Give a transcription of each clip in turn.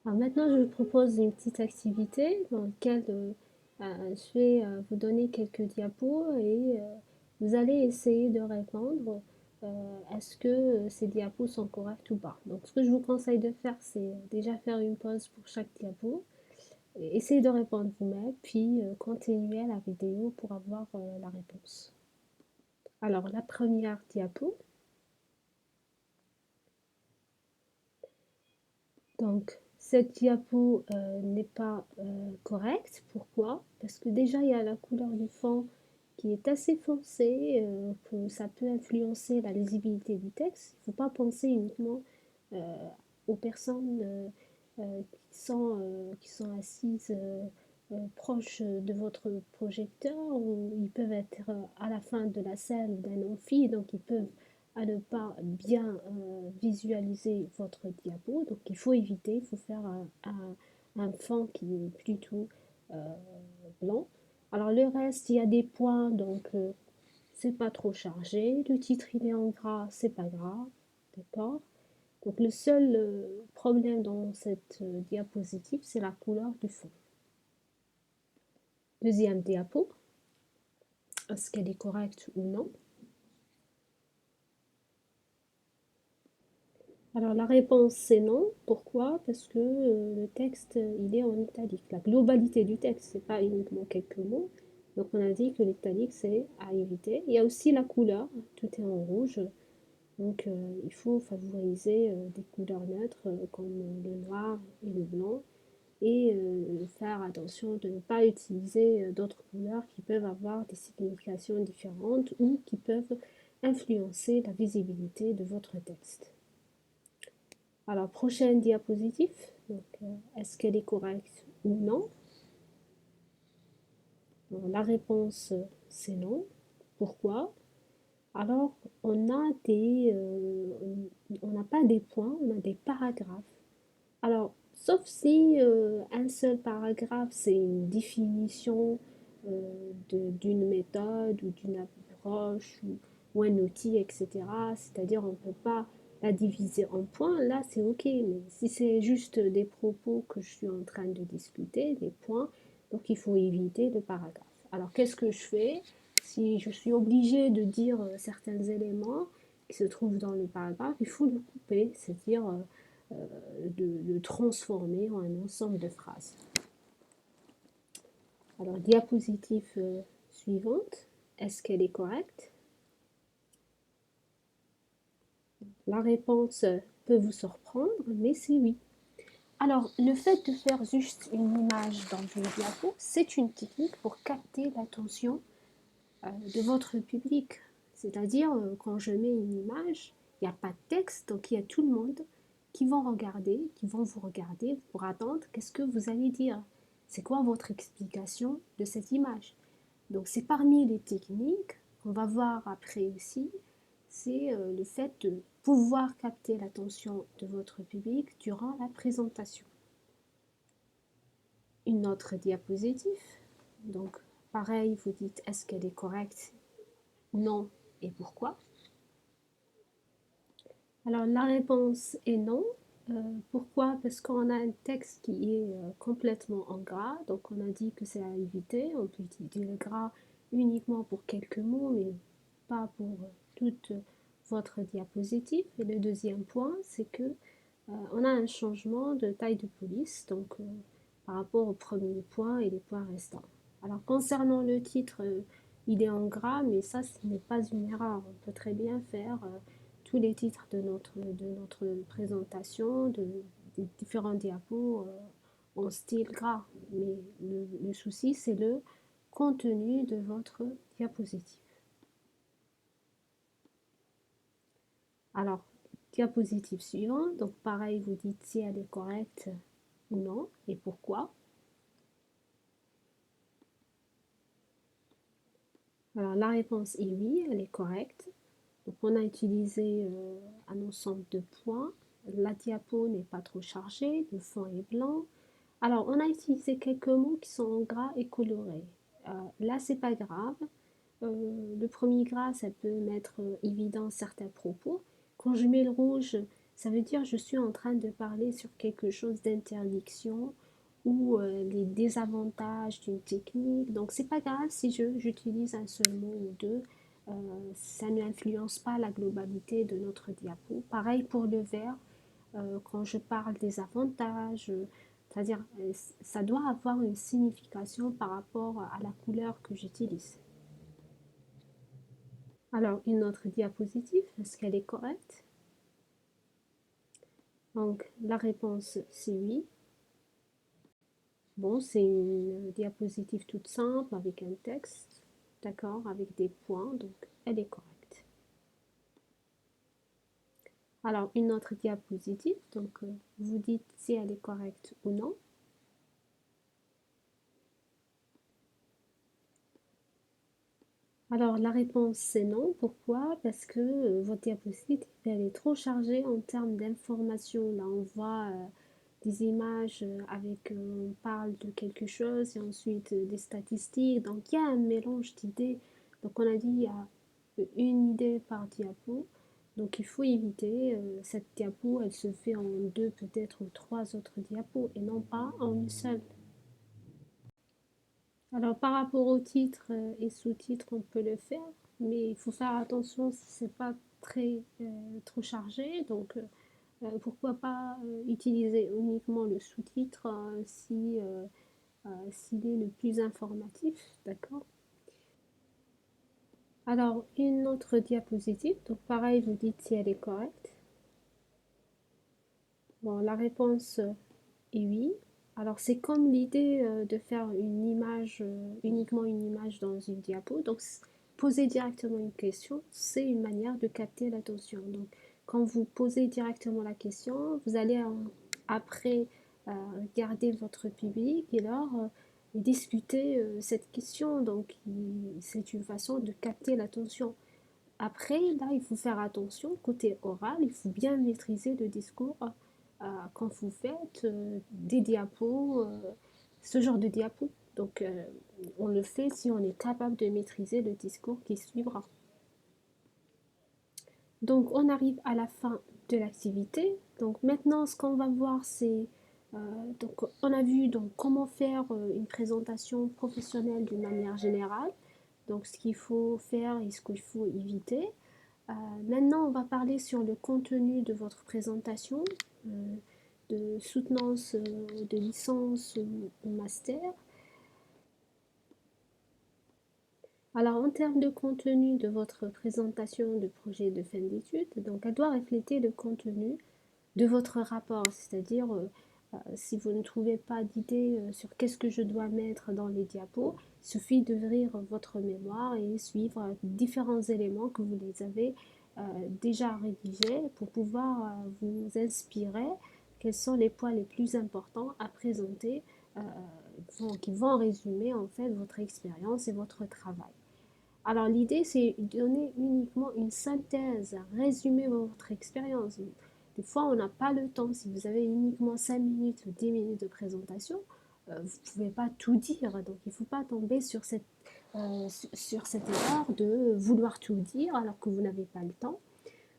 Alors maintenant, je vous propose une petite activité dans laquelle je vais vous donner quelques diapos et vous allez essayer de répondre est-ce que ces diapos sont corrects ou pas. Donc ce que je vous conseille de faire, c'est déjà faire une pause pour chaque diapo, et essayer de répondre vous-même, puis continuer la vidéo pour avoir la réponse. Alors la première diapo, donc cette diapo n'est pas correcte. Pourquoi? Parce que déjà il y a la couleur du fond qui est assez foncée, que ça peut influencer la lisibilité du texte. Il ne faut pas penser uniquement aux personnes qui sont assises proches de votre projecteur, ou ils peuvent être à la fin de la salle d'un amphi, donc ils peuvent à ne pas bien visualiser votre diapo. Donc il faut éviter, il faut faire un fond qui est plutôt euh, blanc. Alors le reste, il y a des points, donc c'est pas trop chargé. Le titre il est en gras, c'est pas grave, d'accord. Donc le seul problème dans cette diapositive, c'est la couleur du fond. Deuxième diapo, est-ce qu'elle est correcte ou non? Alors la réponse c'est non. Pourquoi? Parce que le texte il est en italique. La globalité du texte, c'est pas uniquement quelques mots. Donc on a dit que l'italique c'est à éviter. Il y a aussi la couleur, tout est en rouge. Donc il faut favoriser des couleurs neutres comme le noir et le blanc, et faire attention de ne pas utiliser d'autres couleurs qui peuvent avoir des significations différentes ou qui peuvent influencer la visibilité de votre texte. Alors, prochaine diapositive. Donc, est-ce qu'elle est correcte ou non? Alors, la réponse, c'est non. Pourquoi? Alors, on n'a pas des points, on a des paragraphes. Alors, sauf si un seul paragraphe, c'est une définition d'une méthode ou d'une approche ou un outil, etc. C'est-à-dire, on ne peut pas la diviser en points. Là, c'est OK. Mais si c'est juste des propos que je suis en train de discuter, des points, donc il faut éviter le paragraphe. Alors, qu'est-ce que je fais si je suis obligée de dire certains éléments qui se trouvent dans le paragraphe? Il faut le couper, c'est-à-dire de le transformer en un ensemble de phrases. Alors, diapositive suivante, est-ce qu'elle est correcte? La réponse peut vous surprendre, mais c'est oui. Alors, le fait de faire juste une image dans une diapo, c'est une technique pour capter l'attention de votre public. C'est-à-dire, quand je mets une image, il n'y a pas de texte, donc il y a tout le monde qui vont vous regarder pour attendre qu'est-ce que vous allez dire. C'est quoi votre explication de cette image? Donc c'est parmi les techniques qu'on va voir après aussi, c'est le fait de pouvoir capter l'attention de votre public durant la présentation. Une autre diapositive. Donc pareil, vous dites est-ce qu'elle est correcte? Non, et pourquoi? Alors la réponse est non. Pourquoi? Parce qu'on a un texte qui est complètement en gras, donc on a dit que c'est à éviter. On peut utiliser le gras uniquement pour quelques mots, mais pas pour toute votre diapositive. Et le deuxième point, c'est que on a un changement de taille de police, donc par rapport au premier point et les points restants. Alors concernant le titre, il est en gras, mais ça, ce n'est pas une erreur. On peut très bien faire tous les titres de notre présentation, des différents diapos en style gras. Mais le souci, c'est le contenu de votre diapositive. Alors, diapositive suivante. Donc, pareil, vous dites si elle est correcte ou non et pourquoi. Alors, la réponse est oui, elle est correcte. Donc, on a utilisé un ensemble de points. La diapo n'est pas trop chargée, le fond est blanc. Alors, on a utilisé quelques mots qui sont en gras et colorés. Là, c'est pas grave. Le premier gras, ça peut mettre évident certains propos. Quand je mets le rouge, Ça veut dire je suis en train de parler sur quelque chose d'interdiction ou les désavantages d'une technique. Donc c'est pas grave si j'utilise un seul mot ou deux. Euh, Ça n'influence pas la globalité de notre diapo. Pareil pour le verbe, quand je parle des avantages, c'est-à-dire ça doit avoir une signification par rapport à la couleur que j'utilise. Alors une autre diapositive, est-ce qu'elle est correcte? Donc la réponse c'est oui. Bon, c'est une diapositive toute simple avec un texte, d'accord, avec des points, donc elle est correcte. Alors, une autre diapositive, donc vous dites si elle est correcte ou non. Alors, la réponse c'est non. Pourquoi? Parce que votre diapositive, elle est trop chargée en termes d'informations. Là, on voit des images avec, on parle de quelque chose et ensuite des statistiques. Donc, il y a un mélange d'idées. Donc, on a dit il y a une idée par diapo. Donc, il faut éviter cette diapo, elle se fait en deux, peut-être ou trois autres diapos et non pas en une seule. Alors, par rapport au titre et sous-titres, on peut le faire, mais il faut faire attention si c'est pas très trop chargé. Donc, pourquoi pas utiliser uniquement le sous-titre si s'il est le plus informatif, d'accord? Alors, une autre diapositive. Donc, pareil, vous dites si elle est correcte. Bon, la réponse est oui. Alors, c'est comme l'idée de faire une image, uniquement une image dans une diapo. Donc, poser directement une question, c'est une manière de capter l'attention. Donc, quand vous posez directement la question, vous allez après regarder votre public et leur discuter cette question. Donc, c'est une façon de capter l'attention. Après, là, il faut faire attention, côté oral, il faut bien maîtriser le discours quand vous faites des diapos, ce genre de diapos. Donc, on le fait si on est capable de maîtriser le discours qui suivra. Donc, on arrive à la fin de l'activité. Donc, maintenant, ce qu'on va voir, c'est euh, donc, on a vu donc comment faire une présentation professionnelle d'une manière générale. Donc, ce qu'il faut faire et ce qu'il faut éviter. Euh, Maintenant, on va parler sur le contenu de votre présentation, euh, de soutenance de licence ou master. Alors, en termes de contenu de votre présentation de projet de fin d'études, donc elle doit refléter le contenu de votre rapport, c'est-à-dire si vous ne trouvez pas d'idée sur qu'est-ce que je dois mettre dans les diapos, il suffit d'ouvrir votre mémoire et suivre différents éléments que vous les avez déjà rédigés pour pouvoir vous inspirer quels sont les points les plus importants à présenter qui vont résumer en fait votre expérience et votre travail. Alors l'idée, c'est de donner uniquement une synthèse, résumer votre expérience. Des fois, on n'a pas le temps. Si vous avez uniquement 5 minutes ou 10 minutes de présentation, vous ne pouvez pas tout dire. Donc, il ne faut pas tomber sur cette erreur de vouloir tout dire alors que vous n'avez pas le temps.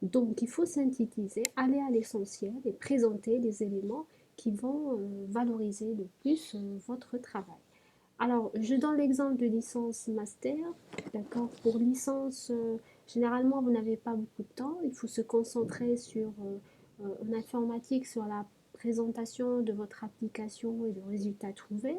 Donc, il faut synthétiser, aller à l'essentiel et présenter les éléments qui vont valoriser le plus votre travail. Alors, je donne l'exemple de licence master. D'accord. Pour licence, généralement, vous n'avez pas beaucoup de temps. Il faut se concentrer sur, en informatique, sur la présentation de votre application et le résultat trouvé.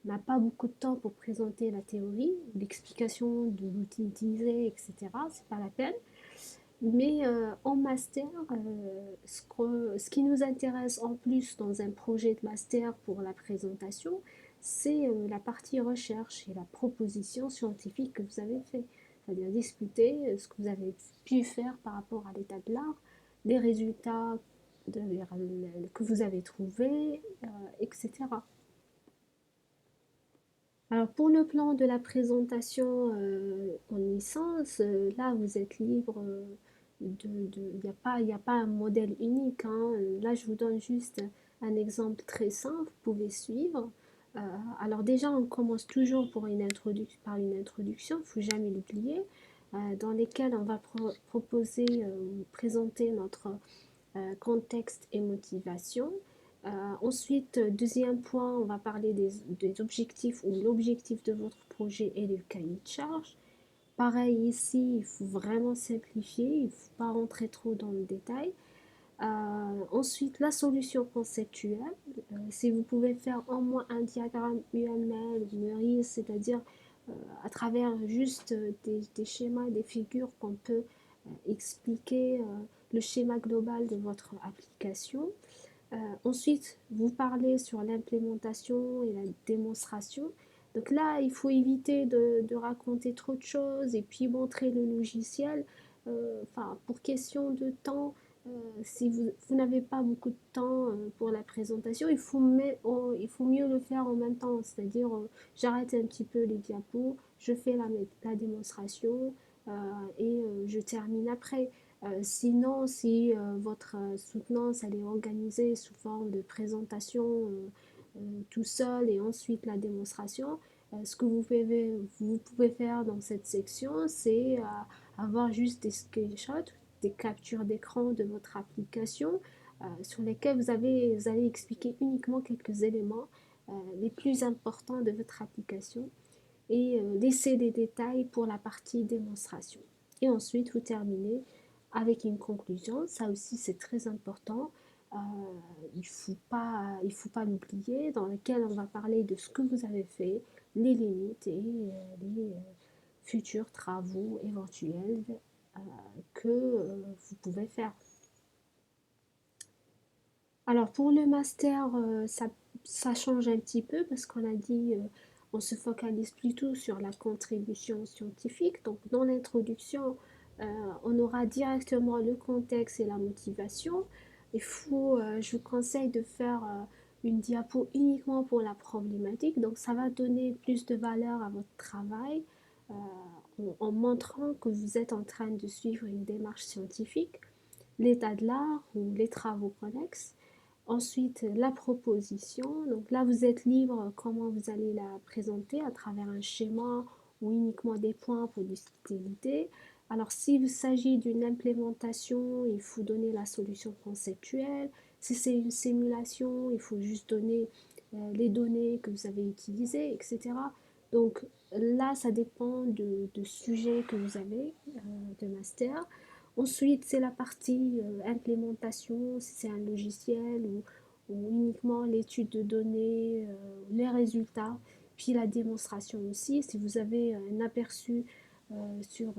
On n'a pas beaucoup de temps pour présenter la théorie, l'explication de l'outil utilisé, etc. C'est pas la peine. Mais en master, ce qui nous intéresse en plus dans un projet de master pour la présentation, c'est la partie recherche et la proposition scientifique que vous avez fait. C'est-à-dire discuter ce que vous avez pu faire par rapport à l'état de l'art, les résultats que vous avez trouvés, etc. Alors pour le plan de la présentation en licence, là vous êtes libre il n'y a pas un modèle unique, hein. Là je vous donne juste un exemple très simple, vous pouvez suivre. Euh, alors déjà on commence toujours par une introduction, il ne faut jamais l'oublier, dans lesquelles on va proposer, présenter contexte et motivation. Ensuite, deuxième point, on va parler des objectifs ou l'objectif de votre projet et le cahier de charge. Pareil ici, il faut vraiment simplifier, il ne faut pas rentrer trop dans le détail. Ensuite, la solution conceptuelle. Si vous pouvez faire au moins un diagramme UML ou MERIS, c'est-à-dire à travers juste des schémas, des figures qu'on peut expliquer le schéma global de votre application. Ensuite, vous parlez sur l'implémentation et la démonstration. Donc là, il faut éviter de raconter trop de choses et puis montrer le logiciel. Enfin, pour question de temps, si vous n'avez pas beaucoup de temps pour la présentation, il faut mieux le faire en même temps. C'est-à-dire, j'arrête un petit peu les diapos, je fais la démonstration et je termine après. Sinon, si votre soutenance elle est organisée sous forme de présentation tout seul et ensuite la démonstration, ce que vous pouvez faire dans cette section, c'est avoir juste des screenshots, des captures d'écran de votre application sur lesquelles vous allez expliquer uniquement quelques éléments les plus importants de votre application et laisser des détails pour la partie démonstration. Et ensuite, vous terminez avec une conclusion. Ça aussi, c'est très important. Euh, il faut pas l'oublier, dans lequel on va parler de ce que vous avez fait, les limites et les futurs travaux éventuels que vous pouvez faire. Alors pour le master, ça change un petit peu parce qu'on a dit on se focalise plutôt sur la contribution scientifique. Donc dans l'introduction, euh, on aura directement le contexte et la motivation. Je vous conseille de faire une diapo uniquement pour la problématique. Donc ça va donner plus de valeur à votre travail euh, en montrant que vous êtes en train de suivre une démarche scientifique, l'état de l'art ou les travaux connexes. Ensuite, la proposition. Donc là, vous êtes libre comment vous allez la présenter à travers un schéma ou uniquement des points pour discuter l'idée. Alors, s'il s'agit d'une implémentation, il faut donner la solution conceptuelle. Si c'est une simulation, il faut juste donner les données que vous avez utilisées, etc. Donc là, ça dépend de sujet que vous avez de master. Ensuite, c'est la partie implémentation, si c'est un logiciel ou uniquement l'étude de données, les résultats, puis la démonstration aussi. Si vous avez un aperçu sur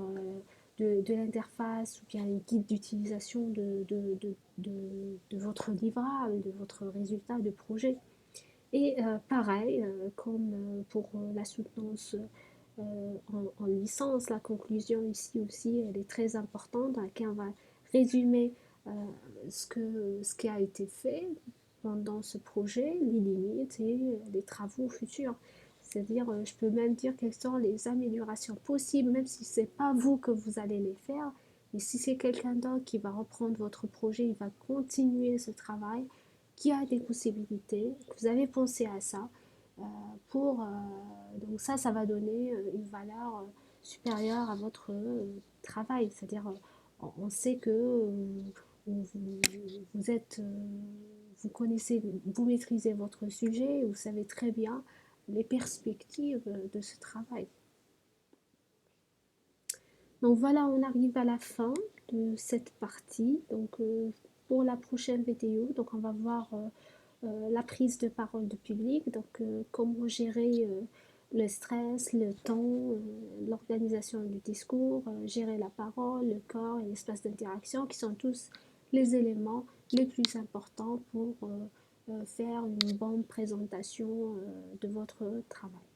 de l'interface ou bien un guide d'utilisation de votre livrable, de votre résultat de projet. Et pareil, comme pour la soutenance en licence, la conclusion ici aussi, elle est très importante, dans laquelle on va résumer euh, ce qui a été fait pendant ce projet, les limites et les travaux futurs. C'est-à-dire, je peux même dire quelles sont les améliorations possibles, même si ce n'est pas vous que vous allez les faire, mais si c'est quelqu'un d'autre qui va reprendre votre projet, il va continuer ce travail, qui a des possibilités, vous avez pensé à ça, euh, donc ça va donner une valeur supérieure à votre travail. C'est-à-dire, on sait que vous, vous êtes, vous connaissez, vous maîtrisez votre sujet, vous savez très bien les perspectives de ce travail. Donc voilà, on arrive à la fin de cette partie. Donc pour la prochaine vidéo, donc on va voir la prise de parole de public, donc comment gérer le stress, le temps, l'organisation du discours, gérer la parole, le corps et l'espace d'interaction, qui sont tous les éléments les plus importants pour faire une bonne présentation de votre travail.